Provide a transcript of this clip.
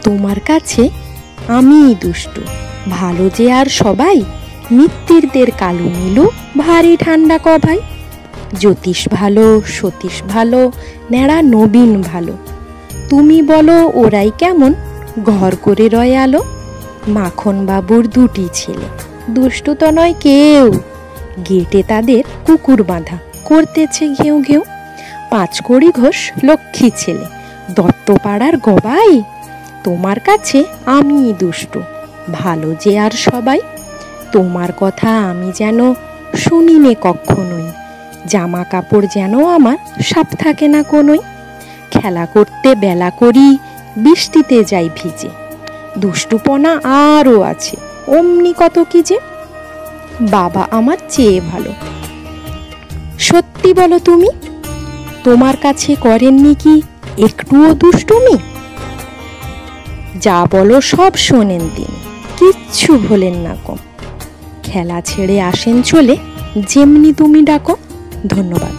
তোমার কাছে আমিই দুষ্টু, ভালো যে আর সবাই, মিত্তিরদের কালু নীলু, ভারী ঠান্ডা কভাই। জ্যোতিষ ভালো, সতীশ ভালো, ন্যাড়া নবীন ভালো, তুমি বলো ওরাই কেমন, ঘর করে রয় আলো। মাখন বাবুর দুটি ছেলে, দুষ্টু তো নয় কেউ, গেটে তাদের কুকুর বাঁধা, করতেছে ঘেউ ঘেউ। পাঁচকড়ি ঘোষ লক্ষ্মী ছেলে, দত্তপাড়ার গবাই। তোমার কাছে আমিই দুষ্টু, ভালো যে আর সবাই। তোমার কথা আমি যেন শুনিনে কক্ষণই, জামা কাপড় যেন আমার সাপ থাকে না কোনোই। খেলা করতে বেলা করি, বৃষ্টিতে যাই ভিজে, দুষ্টুপনা আরও আছে অমনি কত কি যে। বাবা আমার চেয়ে ভালো, সত্যি বলো তুমি, তোমার কাছে করেননি কি একটুও দুষ্টুমি? যা বলো সব শোনেন তিনি, কিচ্ছু ভোলেন না কম। খেলা ছেড়ে আসেন চলে, যেমনি তুমি ডাকো। ধন্যবাদ।